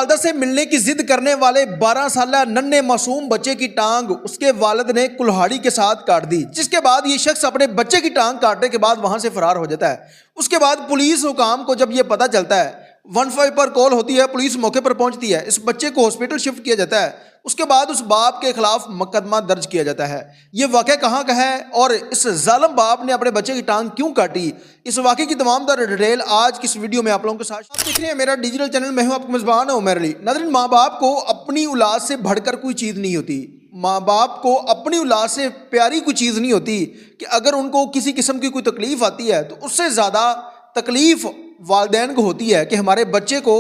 والدہ سے ملنے کی ضد کرنے والے 12 سالہ ننھے معصوم بچے کی ٹانگ اس کے والد نے کلہاڑی کے ساتھ کاٹ دی، جس کے بعد یہ شخص اپنے بچے کی ٹانگ کاٹنے کے بعد وہاں سے فرار ہو جاتا ہے۔ اس کے بعد پولیس حکام کو جب یہ پتہ چلتا ہے، 15 پر کال ہوتی ہے، پولیس موقع پر پہنچتی ہے، اس بچے کو ہاسپٹل شفٹ کیا جاتا ہے۔ اس کے بعد اس باپ کے خلاف مقدمہ درج کیا جاتا ہے۔ یہ واقعہ کہاں کا ہے اور اس ظالم باپ نے اپنے بچے کی ٹانگ کیوں کاٹی، اس واقعے کی تمام تر ڈیٹیل آج کی اس ویڈیو میں آپ لوگوں کے ساتھ آپ دیکھ رہے ہیں میرا ڈیجیٹل چینل، میں ہوں آپ کا میزبان عمر علی۔ ناظرین، ماں باپ کو اپنی اولاد سے بڑھ کر کوئی چیز نہیں ہوتی، ماں باپ کو اپنی اولاد سے پیاری کوئی چیز نہیں ہوتی کہ اگر ان کو کسی قسم کی کوئی تکلیف آتی ہے تو اس سے زیادہ تکلیف والدین کو ہوتی ہے کہ ہمارے بچے کو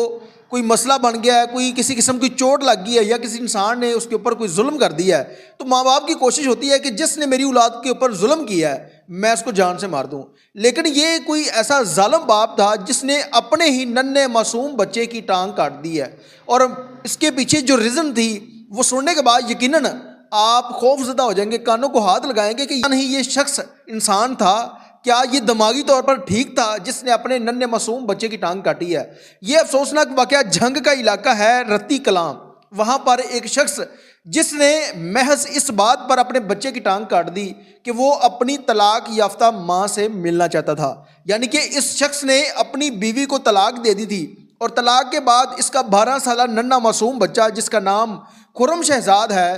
کوئی مسئلہ بن گیا ہے، کوئی کسی قسم کی چوٹ لگ گئی ہے یا کسی انسان نے اس کے اوپر کوئی ظلم کر دیا ہے، تو ماں باپ کی کوشش ہوتی ہے کہ جس نے میری اولاد کے اوپر ظلم کیا ہے میں اس کو جان سے مار دوں۔ لیکن یہ کوئی ایسا ظالم باپ تھا جس نے اپنے ہی ننھے معصوم بچے کی ٹانگ کاٹ دی ہے، اور اس کے پیچھے جو ریزن تھی وہ سننے کے بعد یقیناً آپ خوف زدہ ہو جائیں گے، کانوں کو ہاتھ لگائیں گے کہ نہیں یہ شخص انسان تھا، کیا یہ دماغی طور پر ٹھیک تھا جس نے اپنے ننھے معصوم بچے کی ٹانگ کاٹی ہے۔ یہ افسوسناک واقعہ جھنگ کا علاقہ ہے، رتی کلام۔ وہاں پر ایک شخص جس نے محض اس بات پر اپنے بچے کی ٹانگ کاٹ دی کہ وہ اپنی طلاق یافتہ ماں سے ملنا چاہتا تھا، یعنی کہ اس شخص نے اپنی بیوی کو طلاق دے دی تھی، اور طلاق کے بعد اس کا 12 سالہ ننھا معصوم بچہ جس کا نام خرم شہزاد ہے،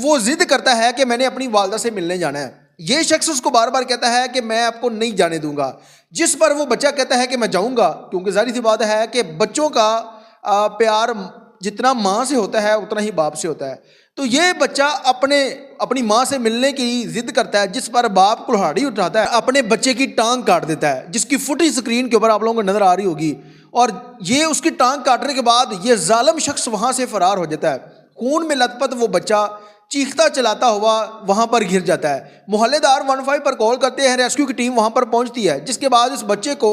وہ ضد کرتا ہے کہ میں نے اپنی والدہ سے ملنے جانا ہے۔ یہ شخص اس کو بار بار کہتا ہے کہ میں آپ کو نہیں جانے دوں گا، جس پر وہ بچہ کہتا ہے کہ میں جاؤں گا، کیونکہ ظاہر سی بات ہے کہ بچوں کا پیار جتنا ماں سے ہوتا ہے اتنا ہی باپ سے ہوتا ہے۔ تو یہ بچہ اپنی ماں سے ملنے کی ضد کرتا ہے، جس پر باپ کلہاڑی اٹھاتا ہے، اپنے بچے کی ٹانگ کاٹ دیتا ہے، جس کی فوٹیج اسکرین کے اوپر آپ لوگوں کو نظر آ رہی ہوگی۔ اور یہ اس کی ٹانگ کاٹنے کے بعد یہ ظالم شخص وہاں سے فرار ہو جاتا ہے۔ خون میں لت پت وہ بچہ چیختا چلاتا ہوا وہاں پر گر جاتا ہے۔ محلے دار 15 پر کال کرتے ہیں، ریسکیو کی ٹیم وہاں پر پہنچتی ہے، جس کے بعد اس بچے کو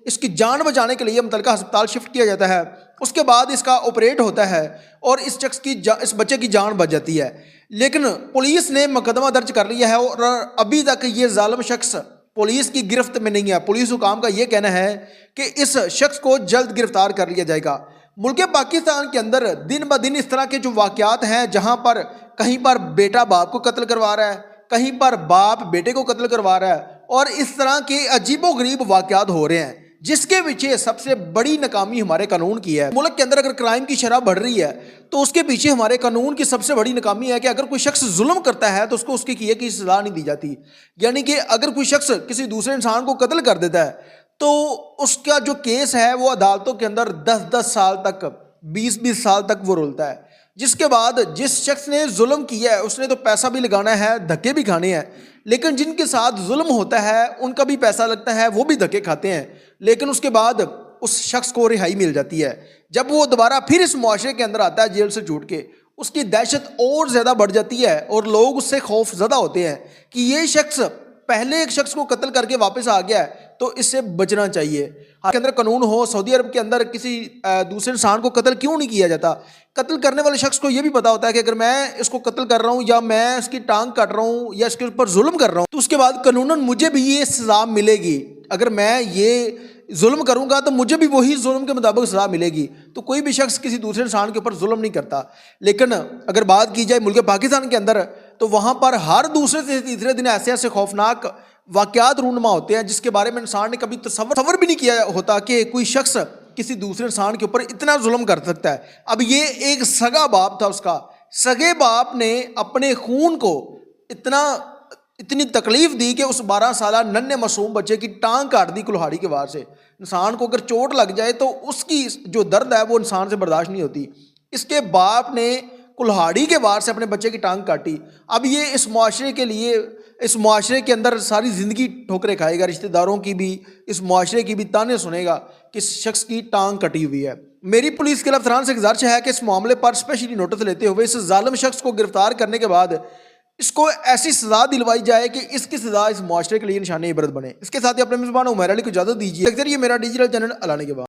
اس کی جان بچانے کے لیے متعلقہ ہسپتال شفٹ کیا جاتا ہے۔ اس کے بعد اس کا آپریٹ ہوتا ہے اور اس بچے کی جان بچ جاتی ہے۔ لیکن پولیس نے مقدمہ درج کر لیا ہے اور ابھی تک یہ ظالم شخص پولیس کی گرفت میں نہیں ہے۔ پولیس حکام کا یہ کہنا ہے کہ اس شخص کو جلد گرفتار کر لیا جائے گا۔ ملک پاکستان کے اندر دن بدن اس طرح کے جو واقعات ہیں، جہاں پر کہیں پر بیٹا باپ کو قتل کروا رہا ہے، کہیں پر باپ بیٹے کو قتل کروا رہا ہے، اور اس طرح کے عجیب و غریب واقعات ہو رہے ہیں، جس کے پیچھے سب سے بڑی ناکامی ہمارے قانون کی ہے۔ ملک کے اندر اگر کرائم کی شرح بڑھ رہی ہے تو اس کے پیچھے ہمارے قانون کی سب سے بڑی ناکامی ہے کہ اگر کوئی شخص ظلم کرتا ہے تو اس کو اس کی کیے کی سزا نہیں دی جاتی۔ یعنی کہ اگر کوئی شخص کسی دوسرے انسان کو قتل کر دیتا ہے تو اس کا جو کیس ہے وہ عدالتوں کے اندر 10 سال تک، 20 سال تک وہ رولتا ہے، جس کے بعد جس شخص نے ظلم کیا ہے اس نے تو پیسہ بھی لگانا ہے، دھکے بھی کھانے ہیں، لیکن جن کے ساتھ ظلم ہوتا ہے ان کا بھی پیسہ لگتا ہے، وہ بھی دھکے کھاتے ہیں، لیکن اس کے بعد اس شخص کو رہائی مل جاتی ہے۔ جب وہ دوبارہ پھر اس معاشرے کے اندر آتا ہے جیل سے چھوٹ کے، اس کی دہشت اور زیادہ بڑھ جاتی ہے اور لوگ اس سے خوف زدہ ہوتے ہیں کہ یہ شخص پہلے ایک شخص کو قتل کر کے واپس آ گیا ہے تو اس سے بچنا چاہیے۔ کے اندر قانون ہو، سعودی عرب کے اندر کسی دوسرے انسان کو قتل کیوں نہیں کیا جاتا؟ قتل کرنے والے شخص کو یہ بھی پتا ہوتا ہے کہ اگر میں اس کو قتل کر رہا ہوں یا میں اس کی ٹانگ کاٹ رہا ہوں یا اس کے اوپر ظلم کر رہا ہوں تو اس کے بعد قانوناً مجھے بھی یہ سزا ملے گی۔ اگر میں یہ ظلم کروں گا تو مجھے بھی وہی ظلم کے مطابق سزا ملے گی۔ تو کوئی بھی شخص کسی دوسرے انسان کے اوپر ظلم نہیں کرتا۔ لیکن اگر بات کی جائے ملک پاکستان کے اندر تو وہاں پر ہر دوسرے سے تیسرے دن ایسے خوفناک واقعات رونما ہوتے ہیں جس کے بارے میں انسان نے کبھی تصور بھی نہیں کیا ہوتا کہ کوئی شخص کسی دوسرے انسان کے اوپر اتنا ظلم کر سکتا ہے۔ اب یہ ایک سگا باپ تھا، اس کا سگے باپ نے اپنے خون کو اتنی تکلیف دی کہ اس 12 سالہ ننھے معصوم بچے کی ٹانگ کاٹ دی کلہاڑی کے وار سے۔ انسان کو اگر چوٹ لگ جائے تو اس کی جو درد ہے وہ انسان سے برداشت نہیں ہوتی۔ اس کے باپ نے کلہاڑی کے وار سے اپنے بچے کی ٹانگ کاٹی۔ اب یہ اس معاشرے کے اندر ساری زندگی ٹھوکریں کھائے گا، رشتہ داروں کی بھی، اس معاشرے کی بھی تانے سنے گا کہ اس شخص کی ٹانگ کٹی ہوئی ہے۔ میری پولیس کے افسران سے گزارش ہے کہ اس معاملے پر اسپیشلی نوٹس لیتے ہوئے اس ظالم شخص کو گرفتار کرنے کے بعد اس کو ایسی سزا دلوائی جائے کہ اس کی سزا اس معاشرے کے لیے نشان عبرت بنے۔ اس کے ساتھ ہی اپنے میزبان عمر علی کو اجازت دیجیے۔ یہ میرا ڈیجیٹل چینل اعلان کے بعد